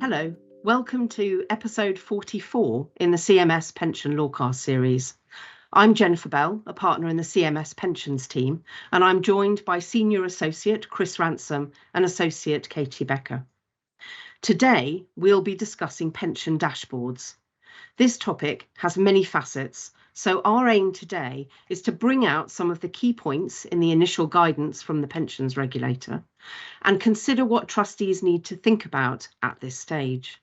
Hello, welcome to episode 44 in the CMS Pension Lawcast series. I'm Jennifer Bell, a partner in the CMS Pensions team, and I'm joined by Senior Associate Chris Ransom and Associate Katie Becher. Today, we'll be discussing pension dashboards. This topic has many facets, so our aim today is to bring out some of the key points in the initial guidance from the pensions regulator and consider what trustees need to think about at this stage.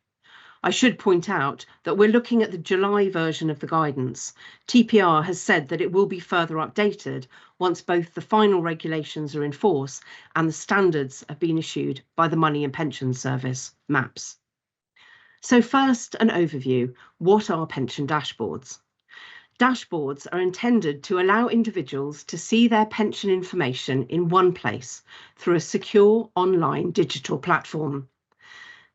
I should point out that we're looking at the July version of the guidance. TPR has said that it will be further updated once both the final regulations are in force and the standards have been issued by the Money and Pensions Service, MAPS. So first, an overview. What are pension dashboards? Dashboards are intended to allow individuals to see their pension information in one place through a secure online digital platform.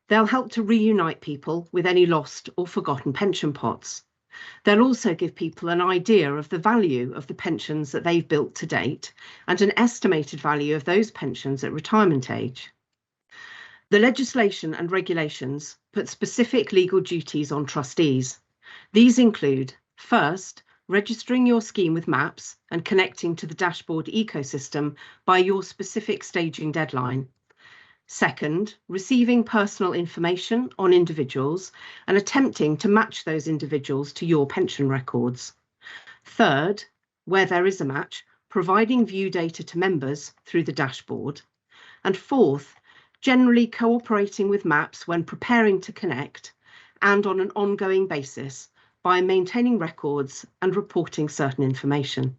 They'll help to reunite people with any lost or forgotten pension pots. They'll also give people an idea of the value of the pensions that they've built to date and an estimated value of those pensions at retirement age. The legislation and regulations put specific legal duties on trustees. These include, first, registering your scheme with MAPS and connecting to the dashboard ecosystem by your specific staging deadline. Second, receiving personal information on individuals and attempting to match those individuals to your pension records. Third, where there is a match, providing view data to members through the dashboard. And fourth, generally cooperating with MAPS when preparing to connect and on an ongoing basis by maintaining records and reporting certain information.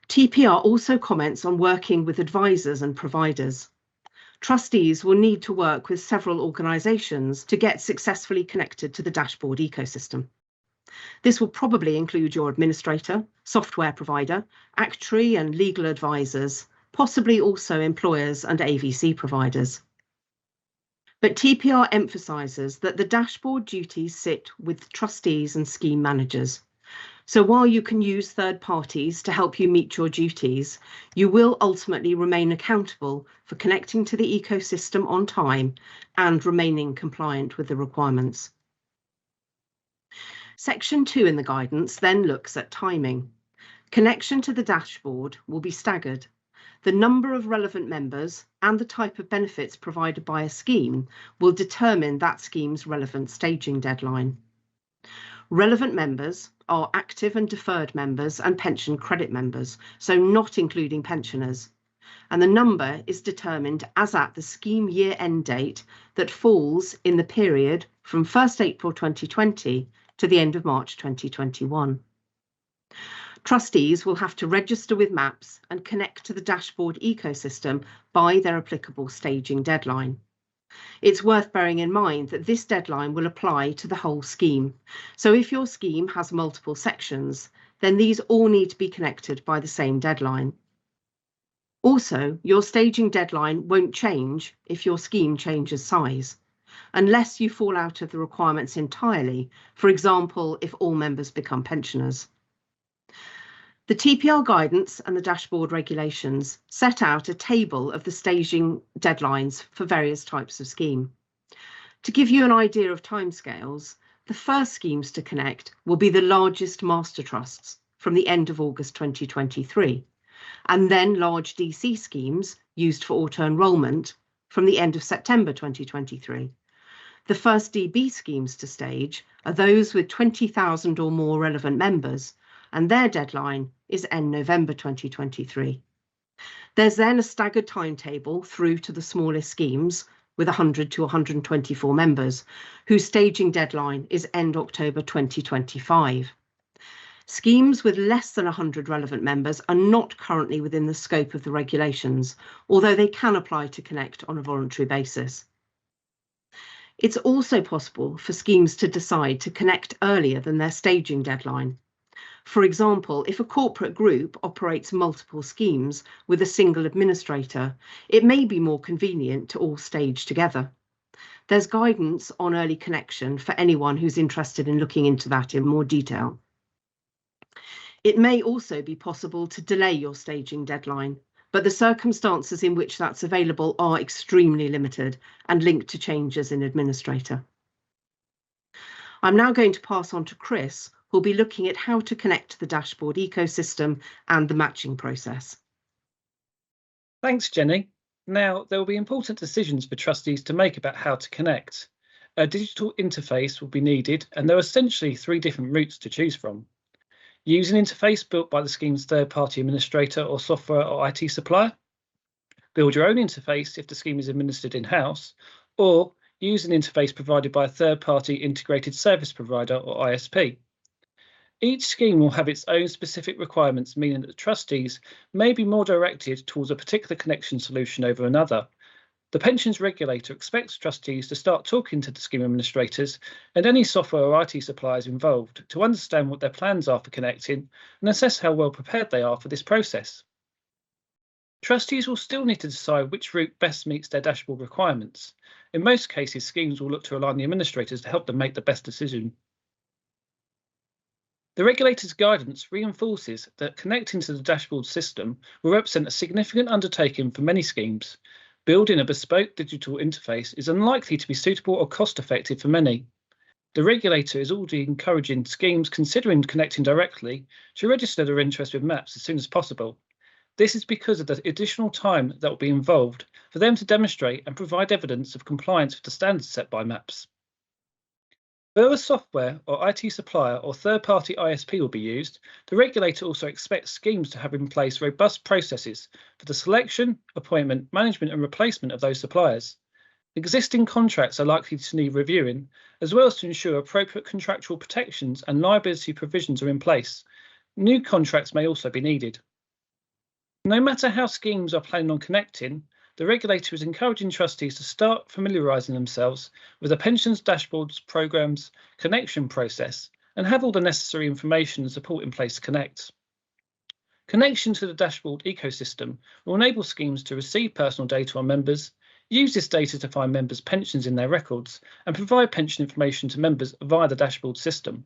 TPR also comments on working with advisors and providers. Trustees will need to work with several organisations to get successfully connected to the dashboard ecosystem. This will probably include your administrator, software provider, actuary and legal advisors, possibly also employers and AVC providers. But TPR emphasises that the dashboard duties sit with trustees and scheme managers. So while you can use third parties to help you meet your duties, you will ultimately remain accountable for connecting to the ecosystem on time and remaining compliant with the requirements. Section 2 in the guidance then looks at timing. Connection to the dashboard will be staggered. The number of relevant members and the type of benefits provided by a scheme will determine that scheme's relevant staging deadline. Relevant members are active and deferred members and pension credit members, so not including pensioners. And the number is determined as at the scheme year end date that falls in the period from 1st April 2020 to the end of March 2021. Trustees will have to register with MAPS and connect to the dashboard ecosystem by their applicable staging deadline. It's worth bearing in mind that this deadline will apply to the whole scheme. So if your scheme has multiple sections, then these all need to be connected by the same deadline. Also, your staging deadline won't change if your scheme changes size, unless you fall out of the requirements entirely, for example, if all members become pensioners. The TPR guidance and the dashboard regulations set out a table of the staging deadlines for various types of scheme. To give you an idea of timescales, the first schemes to connect will be the largest master trusts from the end of August 2023, and then large DC schemes used for auto-enrolment from the end of September 2023. The first DB schemes to stage are those with 20,000 or more relevant members, and their deadline is end November 2023. There's then a staggered timetable through to the smallest schemes with 100 to 124 members, whose staging deadline is end October 2025. Schemes with less than 100 relevant members are not currently within the scope of the regulations, although they can apply to connect on a voluntary basis. It's also possible for schemes to decide to connect earlier than their staging deadline. For example, if a corporate group operates multiple schemes with a single administrator, it may be more convenient to all stage together. There's guidance on early connection for anyone who's interested in looking into that in more detail. It may also be possible to delay your staging deadline but the circumstances in which that's available are extremely limited and linked to changes in administrator. I'm now going to pass on to Chris, who'll be looking at how to connect to the dashboard ecosystem and the matching process. Thanks, Jenny. Now, there will be important decisions for trustees to make about how to connect. A digital interface will be needed, and there are essentially 3 different routes to choose from. Use an interface built by the scheme's third-party administrator or software or IT supplier. Build your own interface if the scheme is administered in-house, or use an interface provided by a third-party integrated service provider or ISP. Each scheme will have its own specific requirements, meaning that the trustees may be more directed towards a particular connection solution over another. The pensions regulator expects trustees to start talking to the scheme administrators and any software or IT suppliers involved to understand what their plans are for connecting and assess how well prepared they are for this process. Trustees will still need to decide which route best meets their dashboard requirements. In most cases, schemes will look to align the administrators to help them make the best decision. The regulator's guidance reinforces that connecting to the dashboard system will represent a significant undertaking for many schemes. Building a bespoke digital interface is unlikely to be suitable or cost-effective for many. The regulator is already encouraging schemes considering connecting directly to register their interest with MAPS as soon as possible. This is because of the additional time that will be involved for them to demonstrate and provide evidence of compliance with the standards set by MAPS. Though a software or IT supplier or third-party ISP will be used, the regulator also expects schemes to have in place robust processes for the selection, appointment, management and replacement of those suppliers. Existing contracts are likely to need reviewing, as well as to ensure appropriate contractual protections and liability provisions are in place. New contracts may also be needed. No matter how schemes are planning on connecting, the regulator is encouraging trustees to start familiarising themselves with the pensions dashboards programme's connection process and have all the necessary information and support in place to connect. Connection to the dashboard ecosystem will enable schemes to receive personal data on members, use this data to find members' pensions in their records, and provide pension information to members via the dashboard system.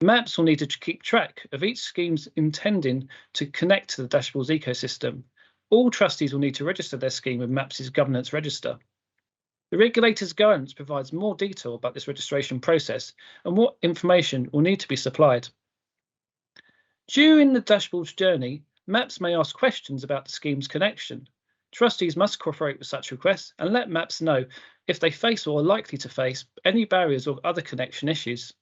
MAPS will need to keep track of each scheme's intending to connect to the dashboard's ecosystem. All trustees will need to register their scheme with MAPS's governance register. The regulator's guidance provides more detail about this registration process and what information will need to be supplied. During the dashboard's journey, MAPS may ask questions about the scheme's connection. Trustees must cooperate with such requests and let MAPS know if they face or are likely to face any barriers or other connection issues.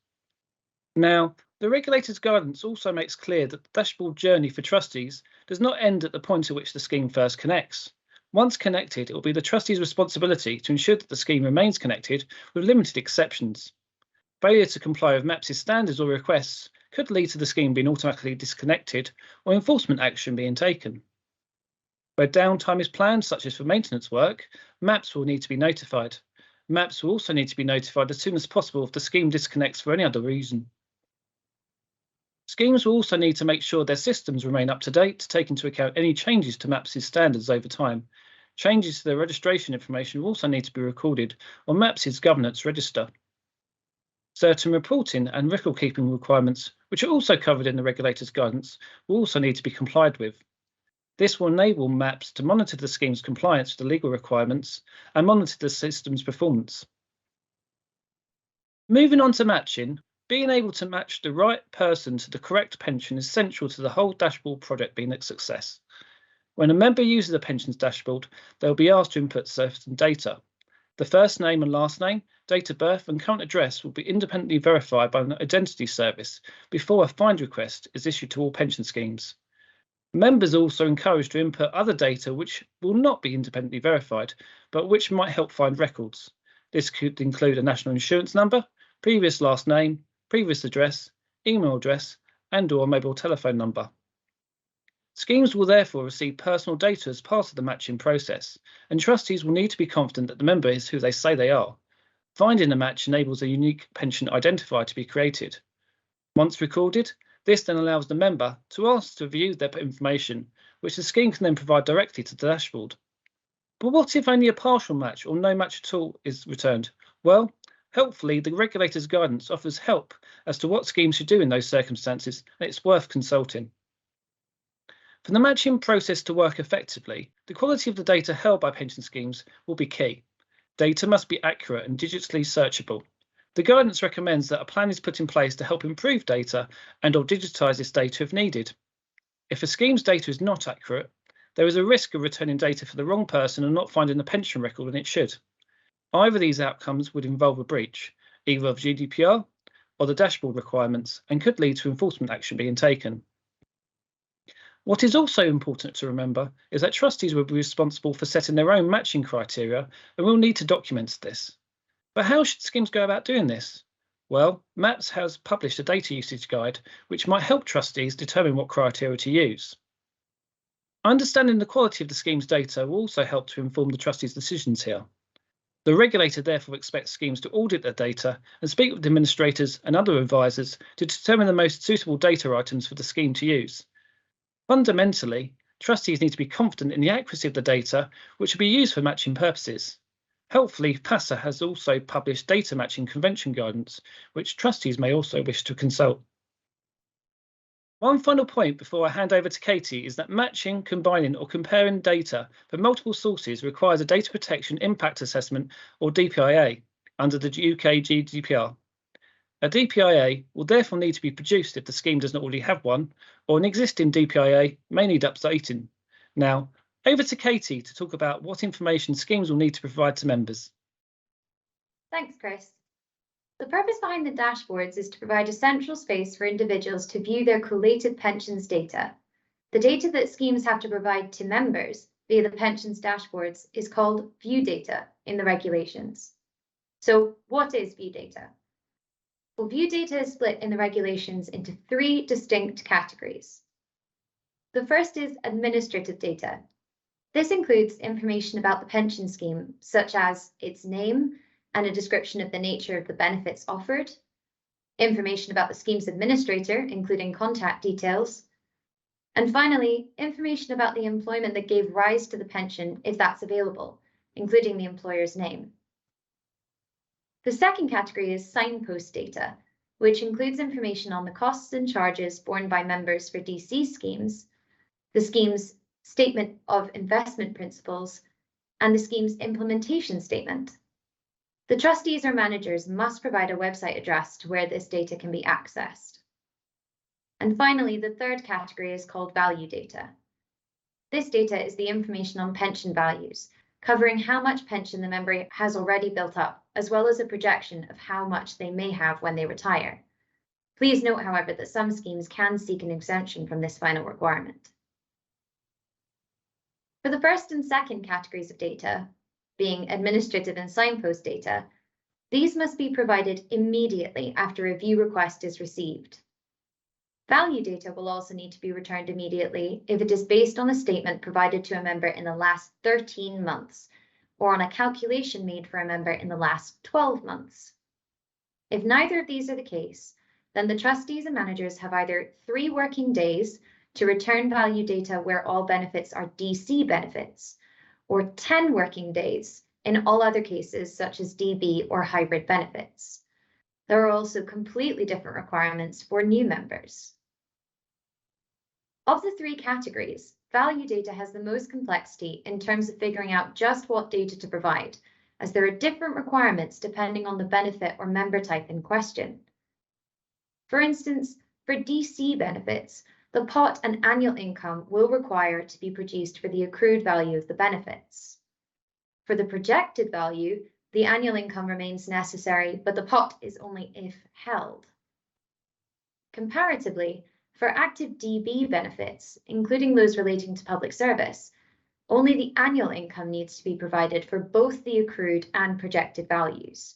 Now, the regulator's guidance also makes clear that the dashboard journey for trustees does not end at the point at which the scheme first connects. Once connected, it will be the trustee's responsibility to ensure that the scheme remains connected with limited exceptions. Failure to comply with MAPS's standards or requests could lead to the scheme being automatically disconnected or enforcement action being taken. Where downtime is planned, such as for maintenance work, MAPS will need to be notified. MAPS will also need to be notified as soon as possible if the scheme disconnects for any other reason. Schemes will also need to make sure their systems remain up to date to take into account any changes to MAPS's standards over time. Changes to their registration information will also need to be recorded on MAPS's governance register. Certain reporting and record keeping requirements, which are also covered in the regulator's guidance, will also need to be complied with. This will enable MAPS to monitor the scheme's compliance with the legal requirements and monitor the system's performance. Moving on to matching, being able to match the right person to the correct pension is central to the whole dashboard project being a success. When a member uses a pensions dashboard, they will be asked to input certain data. The first name and last name, date of birth and current address will be independently verified by an identity service before a find request is issued to all pension schemes. Members are also encouraged to input other data which will not be independently verified, but which might help find records. This could include a national insurance number, previous last name, previous address, email address, and/or mobile telephone number. Schemes will therefore receive personal data as part of the matching process, and trustees will need to be confident that the member is who they say they are. Finding a match enables a unique pension identifier to be created. Once recorded, this then allows the member to ask to view their information, which the scheme can then provide directly to the dashboard. But what if only a partial match or no match at all is returned? Well, helpfully, the regulator's guidance offers help as to what schemes should do in those circumstances, and it's worth consulting. For the matching process to work effectively, the quality of the data held by pension schemes will be key. Data must be accurate and digitally searchable. The guidance recommends that a plan is put in place to help improve data and/or digitise this data if needed. If a scheme's data is not accurate, there is a risk of returning data for the wrong person and not finding the pension record when it should. Either of these outcomes would involve a breach, either of GDPR or the dashboard requirements, and could lead to enforcement action being taken. What is also important to remember is that trustees will be responsible for setting their own matching criteria and will need to document this. But how should schemes go about doing this? Well, MAPS has published a data usage guide which might help trustees determine what criteria to use. Understanding the quality of the scheme's data will also help to inform the trustees' decisions here. The regulator therefore expects schemes to audit their data and speak with administrators and other advisors to determine the most suitable data items for the scheme to use. Fundamentally, trustees need to be confident in the accuracy of the data which will be used for matching purposes. Helpfully, PASA has also published data matching convention guidance, which trustees may also wish to consult. One final point before I hand over to Katie is that matching, combining or comparing data from multiple sources requires a data protection impact assessment or DPIA under the UK GDPR. A DPIA will therefore need to be produced if the scheme does not already have one, or an existing DPIA may need updating. Now, over to Katie to talk about what information schemes will need to provide to members. Thanks, Chris. The purpose behind the dashboards is to provide a central space for individuals to view their collated pensions data. The data that schemes have to provide to members via the pensions dashboards is called view data in the regulations. So what is view data? Well, view data is split in the regulations into 3 distinct categories. The first is administrative data. This includes information about the pension scheme, such as its name and a description of the nature of the benefits offered, information about the scheme's administrator, including contact details, and finally, information about the employment that gave rise to the pension, if that's available, including the employer's name. The second category is signpost data, which includes information on the costs and charges borne by members for DC schemes, the scheme's statement of investment principles, and the scheme's implementation statement. The trustees or managers must provide a website address to where this data can be accessed. And finally, the third category is called value data. This data is the information on pension values, covering how much pension the member has already built up, as well as a projection of how much they may have when they retire. Please note, however, that some schemes can seek an exemption from this final requirement. For the first and second categories of data, being administrative and signpost data, these must be provided immediately after a view request is received. Value data will also need to be returned immediately if it is based on a statement provided to a member in the last 13 months, or on a calculation made for a member in the last 12 months. If neither of these are the case, then the trustees and managers have either 3 working days to return value data where all benefits are DC benefits, or 10 working days in all other cases such as DB or hybrid benefits. There are also completely different requirements for new members. Of the 3 categories, value data has the most complexity in terms of figuring out just what data to provide, as there are different requirements depending on the benefit or member type in question. For instance, for DC benefits, the pot and annual income will require to be produced for the accrued value of the benefits. For the projected value, the annual income remains necessary, but the pot is only if held. Comparatively, for active DB benefits, including those relating to public service, only the annual income needs to be provided for both the accrued and projected values.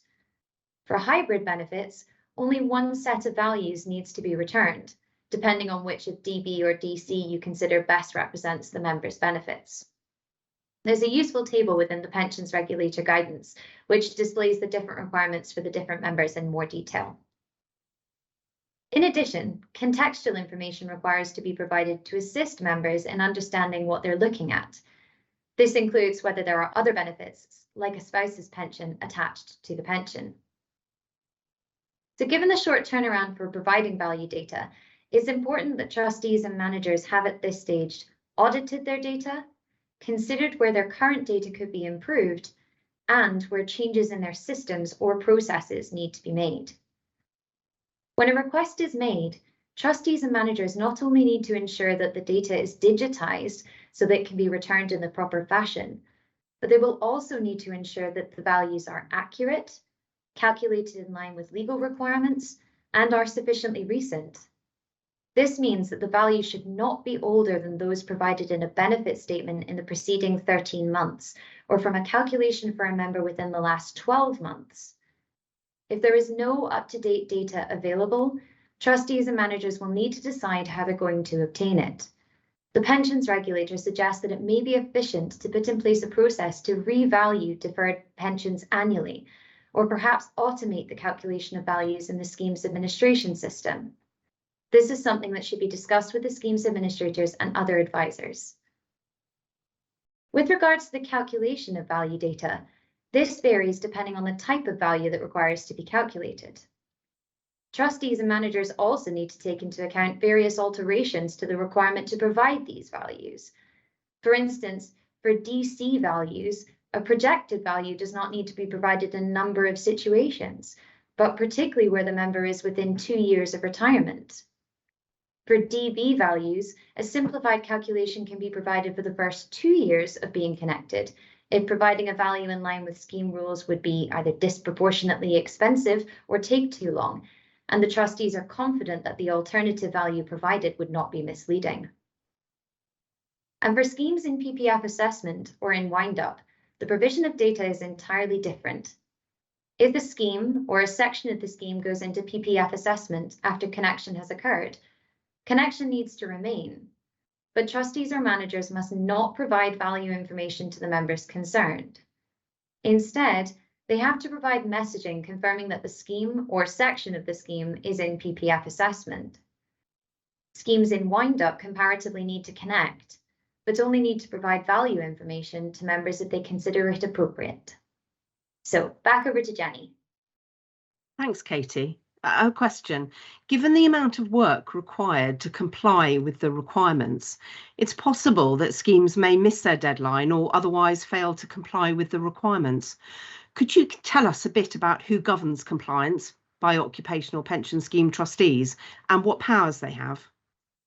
For hybrid benefits, only one set of values needs to be returned, depending on which of DB or DC you consider best represents the member's benefits. There's a useful table within the pensions regulator guidance, which displays the different requirements for the different members in more detail. In addition, contextual information requires to be provided to assist members in understanding what they're looking at. This includes whether there are other benefits, like a spouse's pension, attached to the pension. So given the short turnaround for providing value data, it's important that trustees and managers have at this stage audited their data, considered where their current data could be improved, and where changes in their systems or processes need to be made. When a request is made, trustees and managers not only need to ensure that the data is digitized so that it can be returned in the proper fashion, but they will also need to ensure that the values are accurate, calculated in line with legal requirements, and are sufficiently recent. This means that the value should not be older than those provided in a benefit statement in the preceding 13 months, or from a calculation for a member within the last 12 months. If there is no up-to-date data available, trustees and managers will need to decide how they're going to obtain it. The pensions regulator suggests that it may be efficient to put in place a process to revalue deferred pensions annually, or perhaps automate the calculation of values in the scheme's administration system. This is something that should be discussed with the scheme's administrators and other advisors. With regards to the calculation of value data, this varies depending on the type of value that requires to be calculated. Trustees and managers also need to take into account various alterations to the requirement to provide these values. For instance, for DC values, a projected value does not need to be provided in a number of situations, but particularly where the member is within 2 years of retirement. For DB values, a simplified calculation can be provided for the first 2 years of being connected, if providing a value in line with scheme rules would be either disproportionately expensive or take too long, and the trustees are confident that the alternative value provided would not be misleading. And for schemes in PPF assessment or in wind-up, the provision of data is entirely different. If the scheme or a section of the scheme goes into PPF assessment after connection has occurred, connection needs to remain, but trustees or managers must not provide value information to the members concerned. Instead, they have to provide messaging confirming that the scheme or section of the scheme is in PPF assessment. Schemes in wind-up comparatively need to connect, but only need to provide value information to members if they consider it appropriate. So back over to Jenny. Thanks, Katie. A question. Given the amount of work required to comply with the requirements, it's possible that schemes may miss their deadline or otherwise fail to comply with the requirements. Could you tell us a bit about who governs compliance by occupational pension scheme trustees and what powers they have?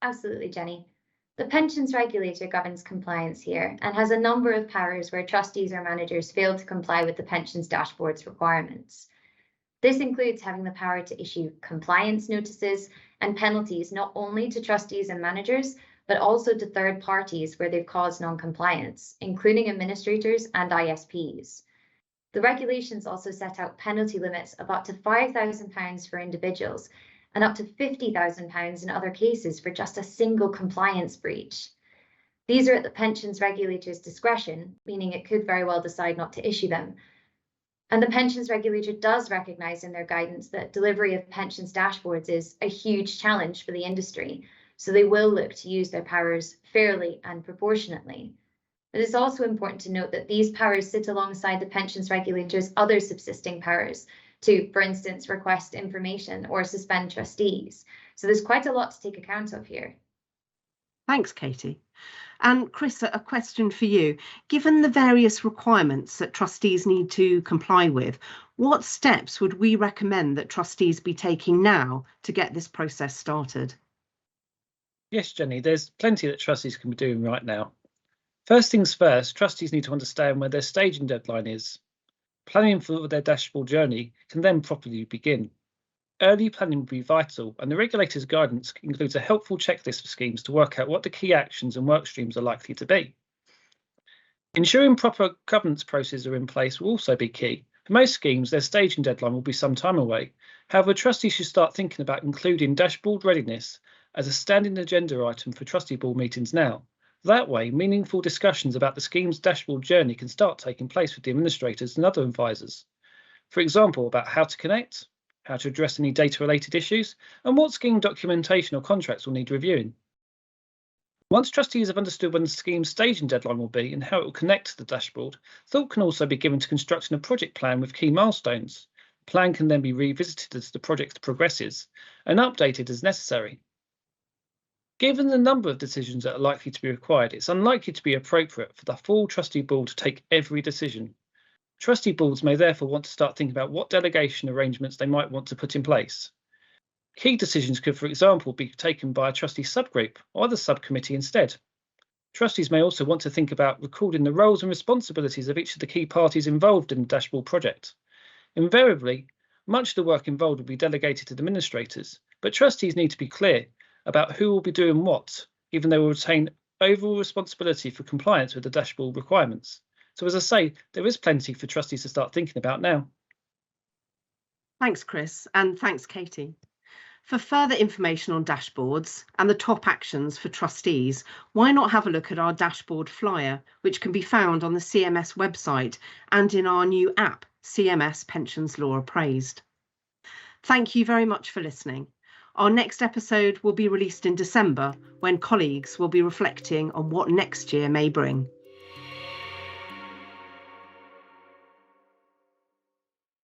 Absolutely, Jenny. The pensions regulator governs compliance here and has a number of powers where trustees or managers fail to comply with the pensions dashboard's requirements. This includes having the power to issue compliance notices and penalties not only to trustees and managers, but also to third parties where they've caused non-compliance, including administrators and ISPs. The regulations also set out penalty limits of up to £5,000 for individuals and up to £50,000 in other cases for just a single compliance breach. These are at the pensions regulator's discretion, meaning it could very well decide not to issue them. And the pensions regulator does recognise in their guidance that delivery of pensions dashboards is a huge challenge for the industry, so they will look to use their powers fairly and proportionately. It is also important to note that these powers sit alongside the pensions regulator's other subsisting powers to, for instance, request information or suspend trustees. So there's quite a lot to take account of here. Thanks, Katie. And Chris, a question for you. Given the various requirements that trustees need to comply with, what steps would we recommend that trustees be taking now to get this process started? Yes, Jenny, there's plenty that trustees can be doing right now. First things first, trustees need to understand where their staging deadline is. Planning for their dashboard journey can then properly begin. Early planning will be vital, and the regulator's guidance includes a helpful checklist of schemes to work out what the key actions and work streams are likely to be. Ensuring proper governance processes are in place will also be key. For most schemes, their staging deadline will be some time away. However, trustees should start thinking about including dashboard readiness as a standing agenda item for trustee board meetings now. That way, meaningful discussions about the scheme's dashboard journey can start taking place with the administrators and other advisors. For example, about how to connect, how to address any data-related issues, and what scheme documentation or contracts will need reviewing. Once trustees have understood when the scheme's staging deadline will be and how it will connect to the dashboard, thought can also be given to constructing a project plan with key milestones. The plan can then be revisited as the project progresses and updated as necessary. Given the number of decisions that are likely to be required, it's unlikely to be appropriate for the full trustee board to take every decision. Trustee boards may therefore want to start thinking about what delegation arrangements they might want to put in place. Key decisions could, for example, be taken by a trustee subgroup or the subcommittee instead. Trustees may also want to think about recording the roles and responsibilities of each of the key parties involved in the dashboard project. Invariably, much of the work involved will be delegated to administrators, but trustees need to be clear about who will be doing what, even though they will retain overall responsibility for compliance with the dashboard requirements. So as I say, there is plenty for trustees to start thinking about now. Thanks, Chris, and thanks, Katie. For further information on dashboards and the top actions for trustees, why not have a look at our dashboard flyer, which can be found on the CMS website and in our new app, CMS Pensions Law Appraised. Thank you very much for listening. Our next episode will be released in December, when colleagues will be reflecting on what next year may bring.